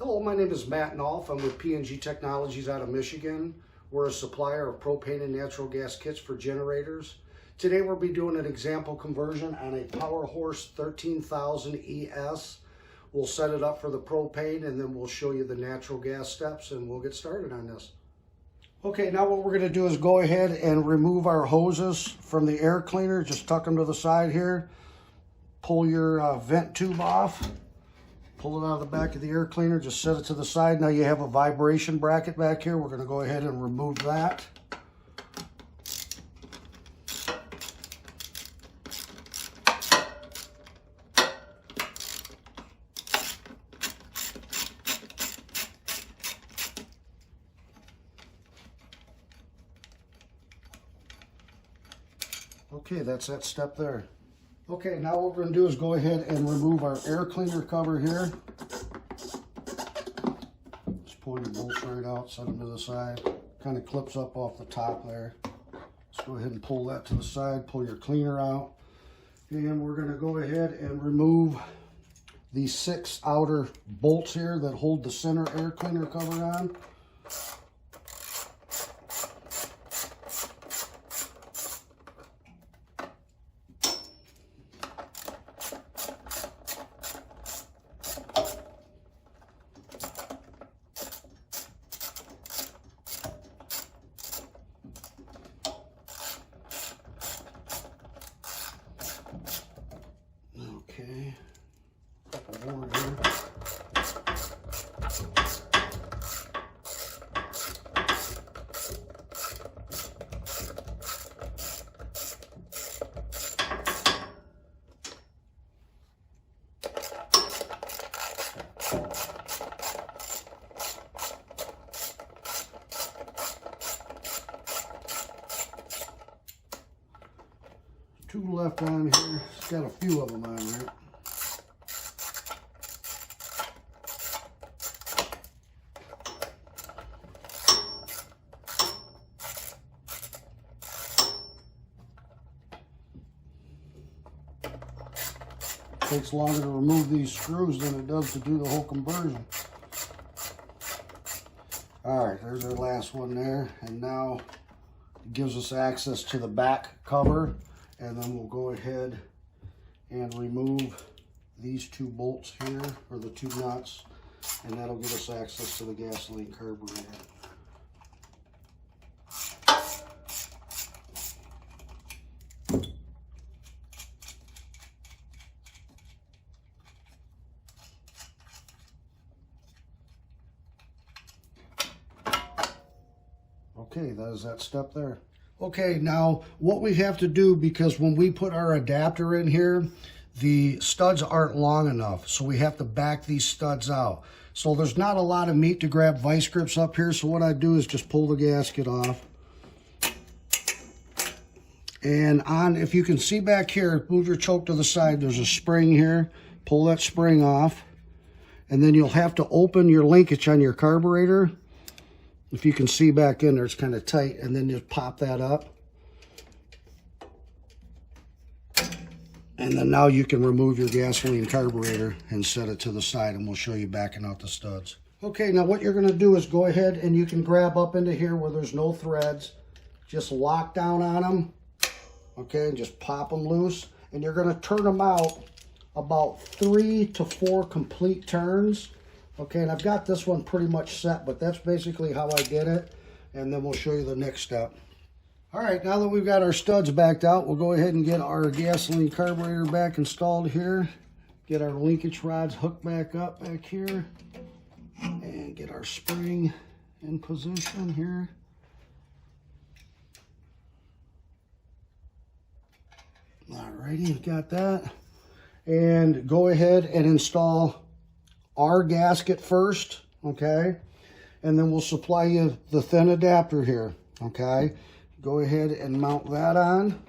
Hello, my name is Matt Nolf. I'm with PNG Technologies out of Michigan. We're a supplier of propane and natural gas kits for generators. Today we'll be doing an example conversion on a Powerhorse 13,000 ES. We'll set it up for the propane and then we'll show you the natural gas steps and we'll get started on this. Okay, now what we're going to do is go ahead and remove our hoses from the air cleaner. Just tuck them to the side here. Pull your vent tube off. Pull it out of the back of the air cleaner, just set it to the side. Now you have a vibration bracket back here. We're going to go ahead and remove that. Okay, that's that step there. Okay, now what we're going to do is go ahead and remove our air cleaner cover here. Just pull your bolts right out, set them to the side. Kind of clips up off the top there. Let's go ahead and pull that to the side, pull your cleaner out. And we're going to go ahead and remove these 6 outer bolts here that hold the center air cleaner cover on. Okay, couple more here. Two left on here. It's got a few of them on there. Takes longer to remove these screws than it does to do the whole conversion. Alright, there's our last one there. And now it gives us access to the back cover. And then we'll go ahead and remove these 2 bolts here, or the 2 nuts. And that'll give us access to the gasoline carburetor. Okay, that is that step there. Okay, now what we have to do, because when we put our adapter in here, the studs aren't long enough, so we have to back these studs out. So there's not a lot of meat to grab vice grips up here, so what I do is just pull the gasket off. And on, if you can see back here, move your choke to the side, there's a spring here. Pull that spring off, and then you'll have to open your linkage on your carburetor. If you can see back in there, it's kind of tight, and then just pop that up. And then now you can remove your gasoline carburetor and set it to the side, and we'll show you backing out the studs. Okay, now what you're going to do is go ahead and you can grab up into here where there's no threads. Just lock down on them, okay, and just pop them loose. And you're going to turn them out about 3 to 4 complete turns. Okay, and I've got this one pretty much set, but that's basically how I did it. And then we'll show you the next step. All right, now that we've got our studs backed out, we'll go ahead and get our gasoline carburetor back installed here. Get our linkage rods hooked back up back here. And get our spring in position here. All righty, got that. And go ahead and install our gasket first, okay? And then we'll supply you the thin adapter here, okay? Go ahead and mount that on.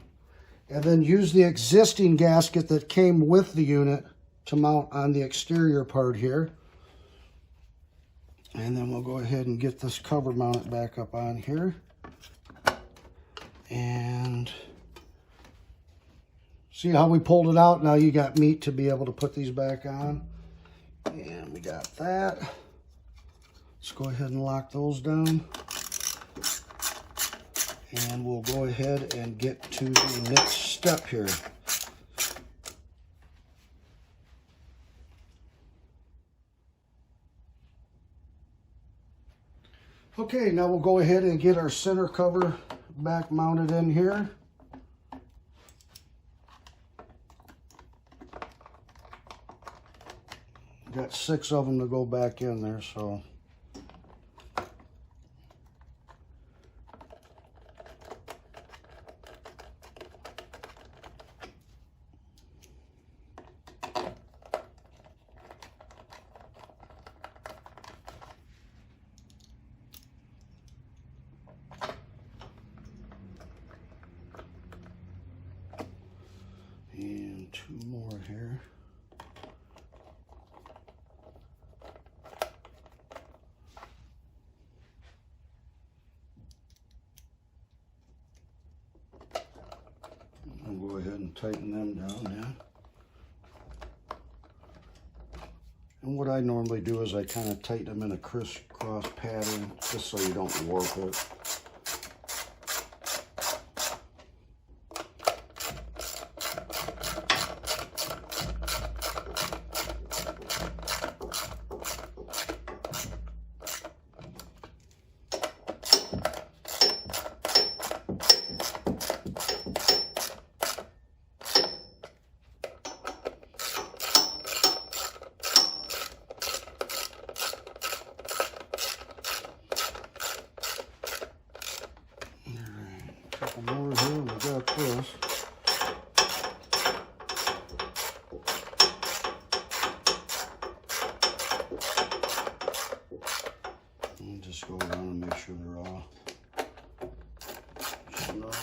And then use the existing gasket that came with the unit to mount on the exterior part here. And then we'll go ahead and get this cover mounted back up on here. And see how we pulled it out? Now you got meat to be able to put these back on. And we got that. Let's go ahead and lock those down. And we'll go ahead and get to the next step here. Okay, now we'll go ahead and get our center cover back mounted in here. Got 6 of them to go back in there, so. And 2 more here. I'll go ahead and tighten them down now. And what I normally do is I kind of tighten them in a crisscross pattern just so you don't warp it. Couple more here, and we got this. And just go around and make sure they're all snug.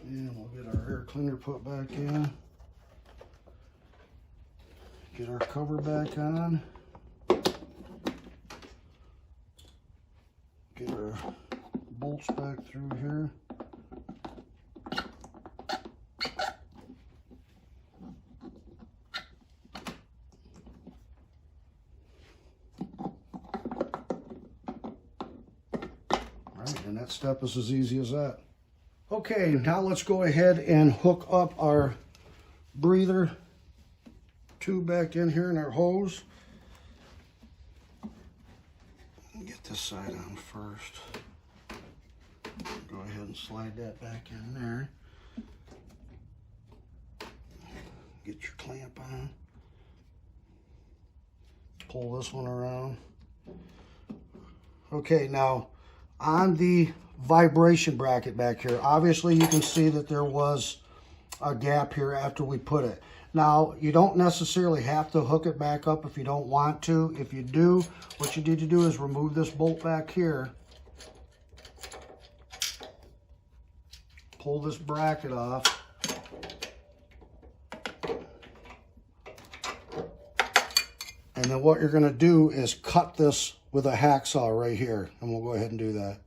And we'll get our air cleaner put back in. Get our cover back on. Get our bolts back through here. All right, and that step is as easy as that. Okay, now let's go ahead and hook up our breather tube back in here in our hose. Get this side on first. Go ahead and slide that back in there. Get your clamp on. Pull this one around. Okay, now on the vibration bracket back here, obviously you can see that there was a gap here after we put it. Now, you don't necessarily have to hook it back up if you don't want to. If you do, what you need to do is remove this bolt back here. Pull this bracket off. And then what you're going to do is cut this with a hacksaw right here. And we'll go ahead and do that.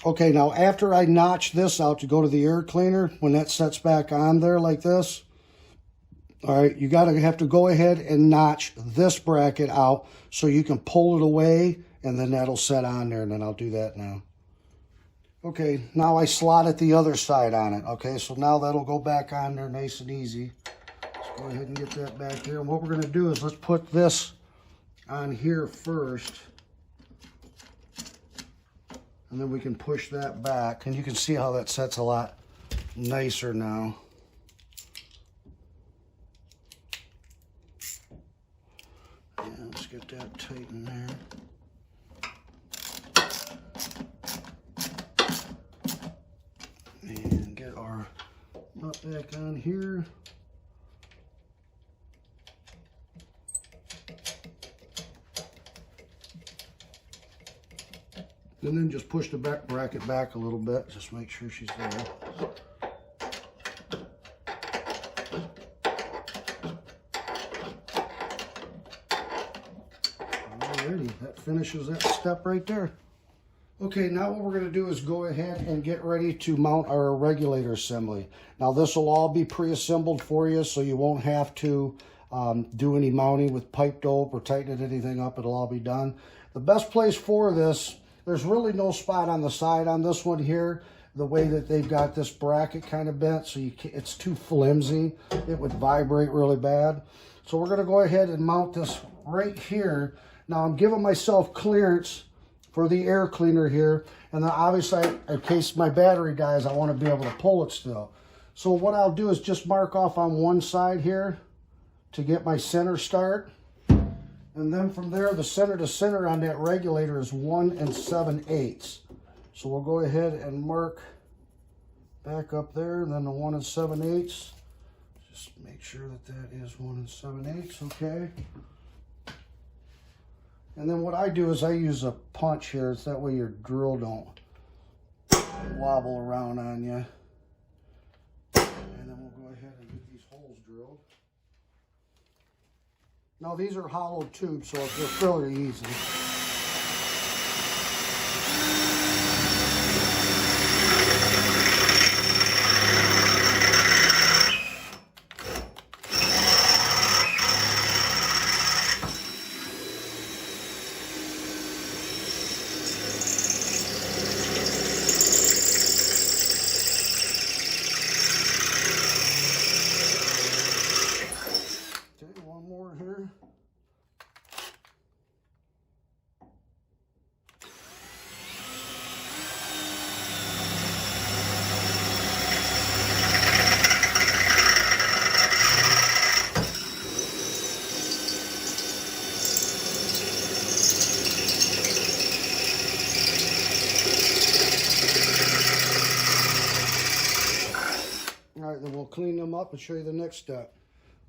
Okay, now after I notch this out to go to the air cleaner, when that sets back on there like this, all right, you have to go ahead and notch this bracket out so you can pull it away, and then that'll set on there, and then I'll do that now. Okay, now I slotted the other side on it. Okay, so now that'll go back on there nice and easy. Let's go ahead and get that back here. And what we're going to do is let's put this on here first, and then we can push that back, and you can see how that sets a lot nicer now. And let's get that tight in there. And get our nut back on here. And then just push the back bracket back a little bit. Just make sure she's there. Alrighty, that finishes that step right there. Okay, now what we're going to do is go ahead and get ready to mount our regulator assembly. Now this will all be pre-assembled for you, so you won't have to do any mounting with pipe dope or tighten anything up. It'll all be done. The best place for this, there's really no spot on the side on this one here. The way that they've got this bracket kind of bent, so it's too flimsy. It would vibrate really bad. So we're going to go ahead and mount this right here. Now I'm giving myself clearance for the air cleaner here, and then obviously in case my battery dies, I want to be able to pull it still. So what I'll do is just mark off on one side here to get my center start, and then from there the center to center on that regulator is 1 7/8. So we'll go ahead and mark back up there, and then the 1 7/8. Just make sure that that is 1 7/8, okay. And then what I do is I use a punch here. It's that way your drill don't wobble around on you. And then we'll go ahead and get these holes drilled. Now these are hollow tubes, so they're fairly easy. Then we'll clean them up and show you the next step.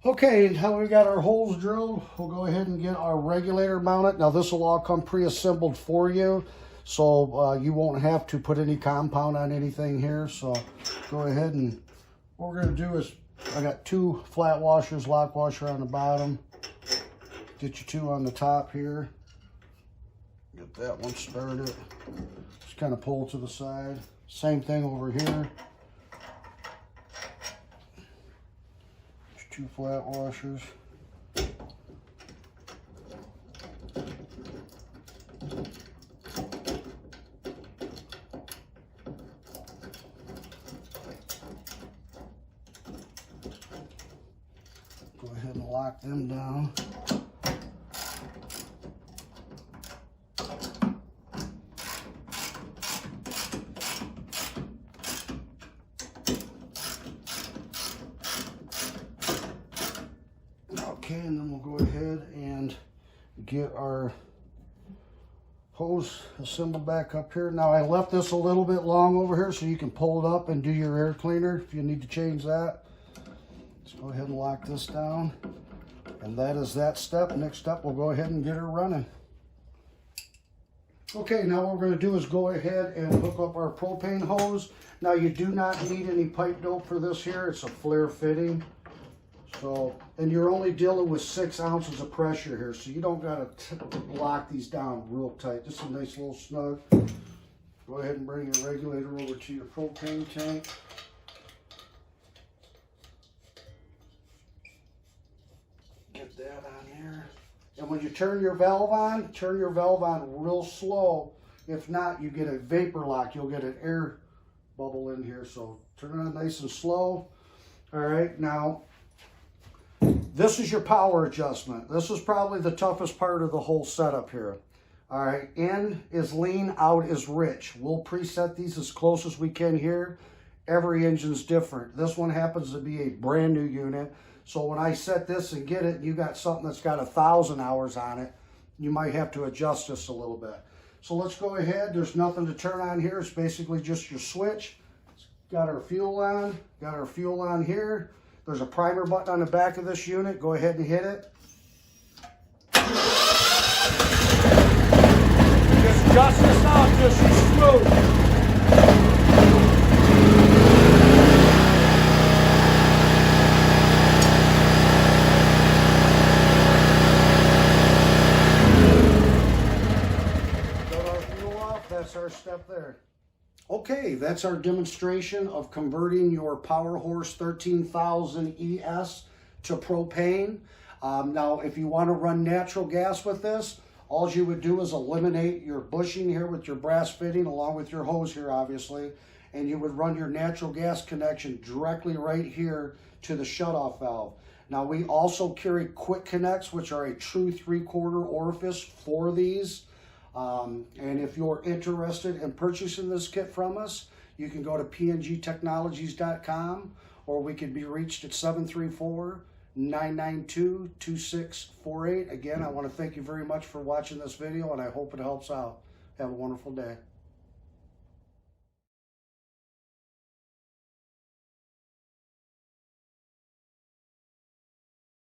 Okay, now we got our holes drilled, we'll go ahead and get our regulator mounted. Now this will all come pre-assembled for you, so you won't have to put any compound on anything here. So go ahead, and what we're going to do is, I got 2 flat washers, lock washer on the bottom. Get your 2 on the top here. Get that one started. Just kind of pull to the side. Same thing over here. 2 flat washers. Go ahead and lock them down. Okay, and then we'll go ahead and get our hose assembled back up here. Now I left this a little bit long over here so you can pull it up and do your air cleaner if you need to change that. Let's go ahead and lock this down. And that is that step. Next step, we'll go ahead and get her running. Okay, now what we're going to do is go ahead and hook up our propane hose. Now you do not need any pipe dope for this here. It's a flare fitting. So, and you're only dealing with 6 ounces of pressure here, so you don't got to lock these down real tight. Just a nice little snug. Go ahead and bring your regulator over to your propane tank. Get that on here. And when you turn your valve on real slow. If not, you get a vapor lock. You'll get an air bubble in here. So turn it on nice and slow. All right, now this is your power adjustment. This is probably the toughest part of the whole setup here. All right, in is lean, out is rich. We'll preset these as close as we can here. Every engine's different. This one happens to be a brand new unit. So when I set this and get it, and you got something that's got 1,000 hours on it, you might have to adjust this a little bit. So let's go ahead. There's nothing to turn on here. It's basically just your switch. It's got our fuel on here. There's a primer button on the back of this unit. Go ahead and hit it. Just dust this out just smooth. that's our step there. Okay, that's our demonstration of converting your Powerhorse 13,000 ES to propane. Now, if you want to run natural gas with this, all you would do is eliminate your bushing here with your brass fitting along with your hose here, obviously, and you would run your natural gas connection directly right here to the shutoff valve. Now, we also carry quick connects, which are a true 3/4 orifice for these. And if you're interested in purchasing this kit from us, you can go to pngtechnologies.com, or we can be reached at 734-992-2648. Again, I want to thank you very much for watching this video, and I hope it helps out. Have a wonderful day.